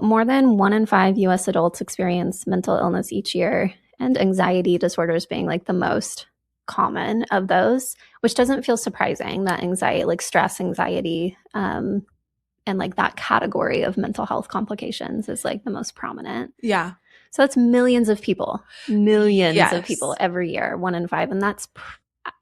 more than 1 in 5 US adults experience mental illness each year, and anxiety disorders being like the most common of those, which doesn't feel surprising that anxiety, like stress, anxiety, and like that category of mental health complications is like the most prominent. Yeah. So that's millions of people Yes. every year, 1 in 5. And that's,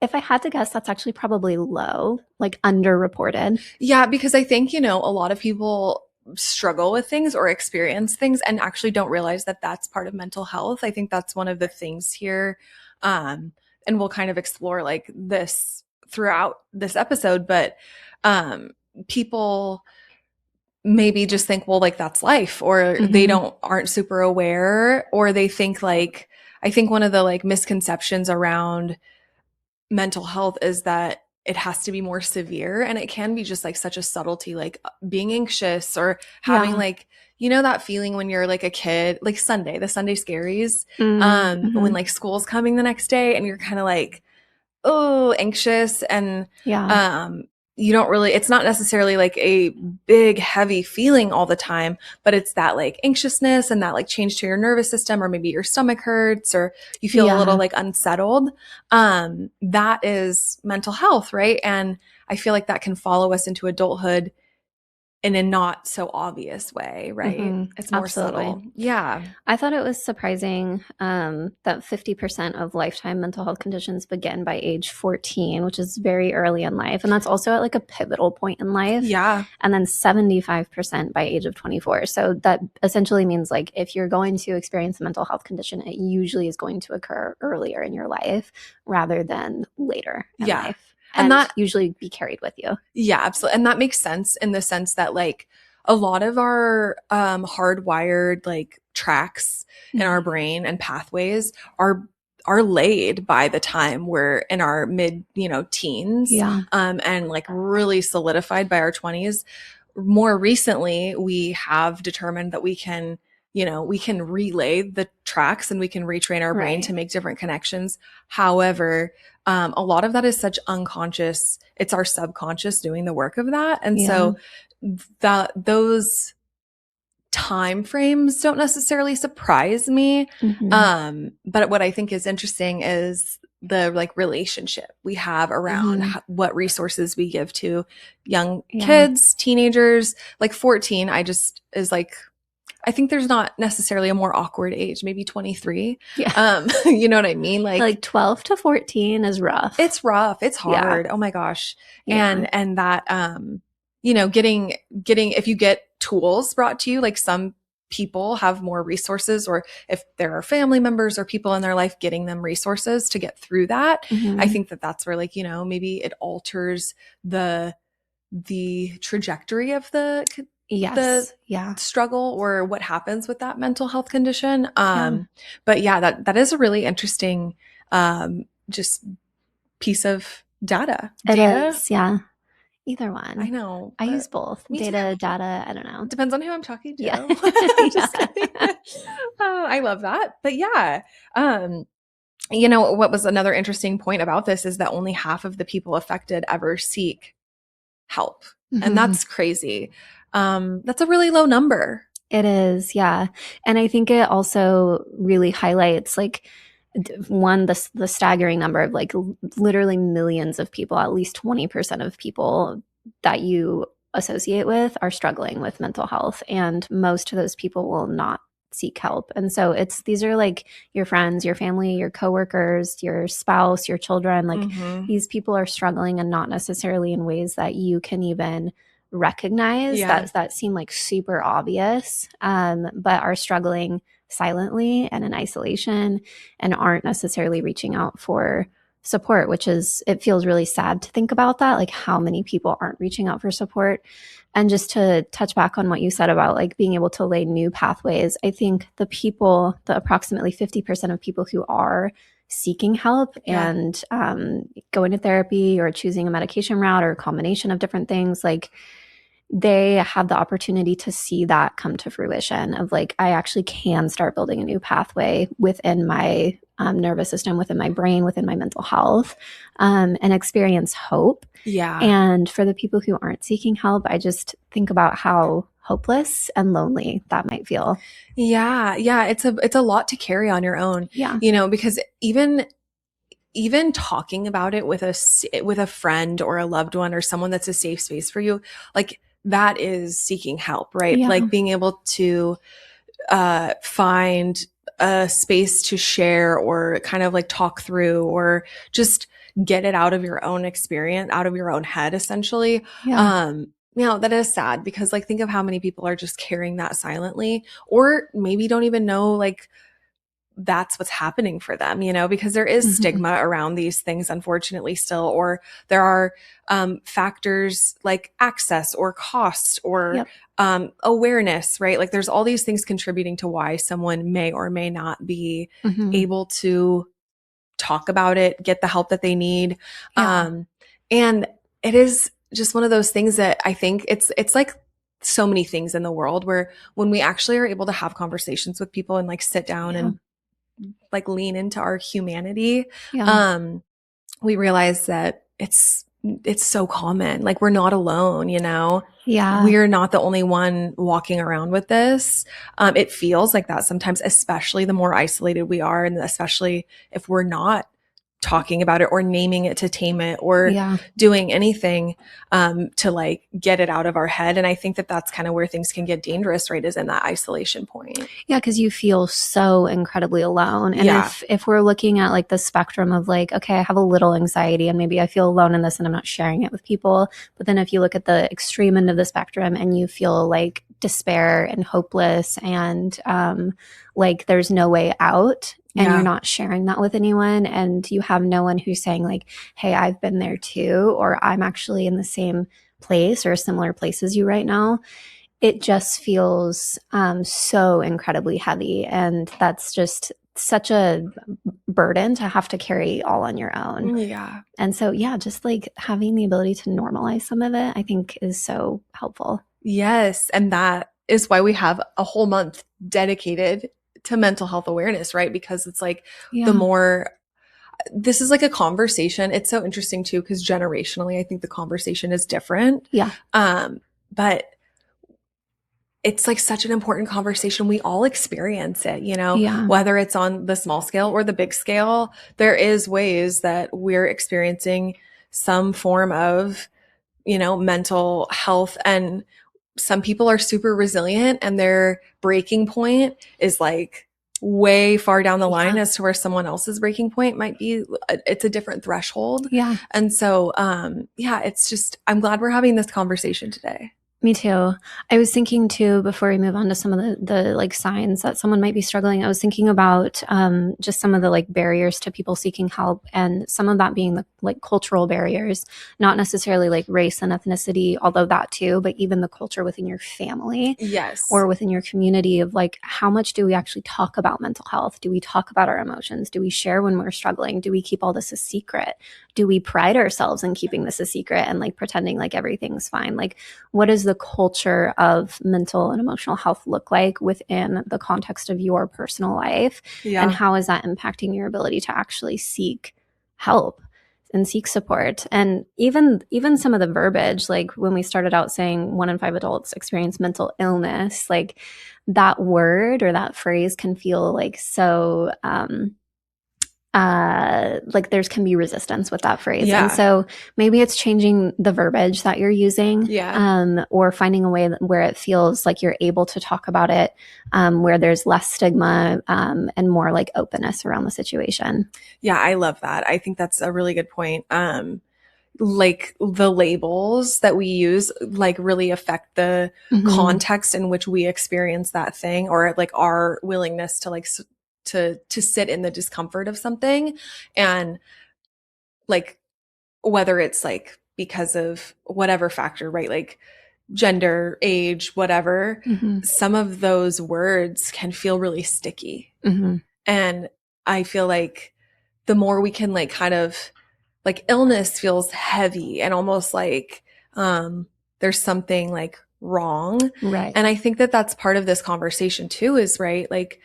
if I had to guess, that's actually probably low, like underreported. Yeah, because I think, a lot of people struggle with things or experience things and actually don't realize that that's part of mental health. I think that's one of the things here. And we'll kind of explore like this throughout this episode, but people maybe just think, well, like that's life, or they aren't super aware, or they think like, I think one of the like misconceptions around mental health is that it has to be more severe, and it can be just like such a subtlety, like being anxious or having like, that feeling when you're like a kid, like the Sunday scaries, when like school's coming the next day and you're kind of like, oh, anxious, and you don't really, it's not necessarily like a big heavy feeling all the time, but it's that like anxiousness and that like change to your nervous system, or maybe your stomach hurts or you feel a little like unsettled. That is mental health, right? And I feel like that can follow us into adulthood in a not so obvious way, right? It's more subtle. Yeah. I thought it was surprising that 50% of lifetime mental health conditions begin by age 14, which is very early in life. And that's also at like a pivotal point in life. Yeah. And then 75% by age of 24. So that essentially means like if you're going to experience a mental health condition, it usually is going to occur earlier in your life rather than later in life. And that usually be carried with you. Yeah, absolutely. And that makes sense in the sense that like a lot of our hardwired like tracks in our brain and pathways are laid by the time we're in our mid, teens, and like really solidified by our 20s. More recently, we have determined that we can relay the tracks and we can retrain our brain to make different connections. However, a lot of that is such unconscious. It's our subconscious doing the work of that. And so those time frames don't necessarily surprise me. But what I think is interesting is the like relationship we have around what resources we give to young kids, teenagers. Like 14, I think there's not necessarily a more awkward age, maybe 23. Yeah. You know what I mean? Like 12 to 14 is rough. It's rough. It's hard. Oh my gosh. Yeah. And that, getting, if you get tools brought to you, like some people have more resources, or if there are family members or people in their life getting them resources to get through that, I think that that's where like, maybe it alters the trajectory of the struggle or what happens with that mental health condition. But yeah, that is a really interesting, just piece of data. It is. Yeah. Either one. I know. I use both. Data, I don't know. Depends on who I'm talking to. Yeah. Just kidding. Oh, I love that. But yeah, what was another interesting point about this is that only half of the people affected ever seek help. And that's crazy. That's a really low number. It is. Yeah. And I think it also really highlights like the staggering number of like literally millions of people, at least 20% of people that you associate with are struggling with mental health. And most of those people will not seek help. And so these are like your friends, your family, your coworkers, your spouse, your children, like these people are struggling, and not necessarily in ways that you can even recognize that seem like super obvious, but are struggling silently and in isolation and aren't necessarily reaching out for support, it feels really sad to think about that, like how many people aren't reaching out for support. And just to touch back on what you said about like being able to lay new pathways, I think the approximately 50% of people who are seeking help and going to therapy or choosing a medication route or a combination of different things, like they have the opportunity to see that come to fruition of like, I actually can start building a new pathway within my nervous system, within my brain, within my mental health, and experience hope. Yeah. And for the people who aren't seeking help, I just think about how hopeless and lonely that might feel. Yeah. Yeah. It's a lot to carry on your own, Yeah. because even talking about it with a friend or a loved one or someone that's a safe space for you, like that is seeking help, right? Yeah. Like being able to find a space to share or kind of like talk through or just get it out of your own experience, out of your own head, essentially. Yeah. That is sad because like think of how many people are just carrying that silently or maybe don't even know like that's what's happening for them, because there is Mm-hmm. stigma around these things, unfortunately, still, or there are factors like access or cost or Yep. awareness, right? Like there's all these things contributing to why someone may or may not be Mm-hmm. able to talk about it, get the help that they need. Yeah. And it is just one of those things that I think it's like so many things in the world where when we actually are able to have conversations with people and like sit down Yeah. and like lean into our humanity, Yeah. um, we realize that it's so common. Like we're not alone, Yeah. we're not the only one walking around with this. It feels like that sometimes, especially the more isolated we are, and especially if we're not talking about it or naming it to tame it or Yeah. doing anything to like get it out of our head. And I think that that's kind of where things can get dangerous, right? Is in that isolation point. Yeah, because you feel so incredibly alone. And Yeah. if we're looking at like the spectrum of like, okay, I have a little anxiety and maybe I feel alone in this and I'm not sharing it with people. But then if you look at the extreme end of the spectrum and you feel like despair and hopeless and like there's no way out and you're Yeah. not sharing that with anyone and you have no one who's saying like, hey, I've been there too, or I'm actually in the same place or a similar place as you right now, it just feels so incredibly heavy. And that's just such a burden to have to carry all on your own. Yeah. And so, yeah, just like having the ability to normalize some of it, I think is so helpful. Yes. And that is why we have a whole month dedicated to mental health awareness, right? Because it's like the Yeah. more this is like a conversation. It's so interesting too, because generationally, I think the conversation is different. Yeah. But it's like such an important conversation. We all experience it, Yeah. whether it's on the small scale or the big scale. There is ways that we're experiencing some form of, mental health. And some people are super resilient and their breaking point is like way far down the line Yeah. as to where someone else's breaking point might be. It's a different threshold. Yeah. And so, yeah, it's just, I'm glad we're having this conversation today. Me too. I was thinking too, before we move on to some of the like signs that someone might be struggling, I was thinking about just some of the like barriers to people seeking help, and some of that being the like cultural barriers, not necessarily like race and ethnicity, although that too, but even the culture within your family Yes. or within your community of like, how much do we actually talk about mental health? Do we talk about our emotions? Do we share when we're struggling? Do we keep all this a secret? Do we pride ourselves in keeping this a secret and like pretending like everything's fine? Like, what does the culture of mental and emotional health look like within the context of your personal life? And Yeah. how is that impacting your ability to actually seek help and seek support? And even some of the verbiage, like when we started out saying 1 in 5 adults experience mental illness, like that word or that phrase can feel like so like there's can be resistance with that phrase. And Yeah. so maybe it's changing the verbiage that you're using, Yeah. or finding a way where it feels like you're able to talk about it, where there's less stigma, and more like openness around the situation. Yeah. I love that. I think that's a really good point. Like the labels that we use like really affect the Mm-hmm. context in which we experience that thing or like our willingness to like to sit in the discomfort of something. And like whether it's like because of whatever factor, right? Like gender, age, whatever, Mm-hmm. some of those words can feel really sticky. Mm-hmm. And I feel like the more we can like kind of like illness feels heavy and almost like there's something like wrong. Right. And I think that that's part of this conversation too is right. Like,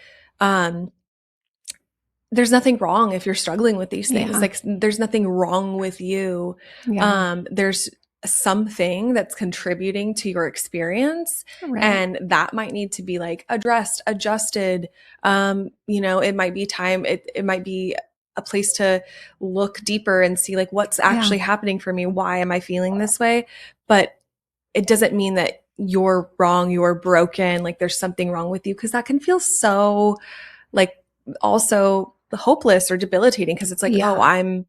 there's nothing wrong if you're struggling with these things. Yeah. Like there's nothing wrong with you. Yeah. There's something that's contributing to your experience, Right. and that might need to be like addressed, adjusted. It might be time, it might be a place to look deeper and see like what's Yeah. actually happening for me, why am I feeling this way. But it doesn't mean that you're wrong, you're broken, like there's something wrong with you, because that can feel so like also hopeless or debilitating, because it's like, oh, Yeah. I'm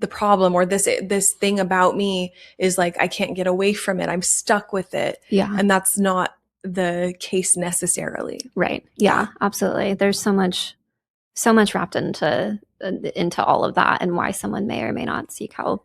the problem, or this thing about me is like I can't get away from it, I'm stuck with it. Yeah. And that's not the case necessarily. Right. Yeah. Yeah, absolutely. There's so much wrapped into all of that and why someone may or may not seek help.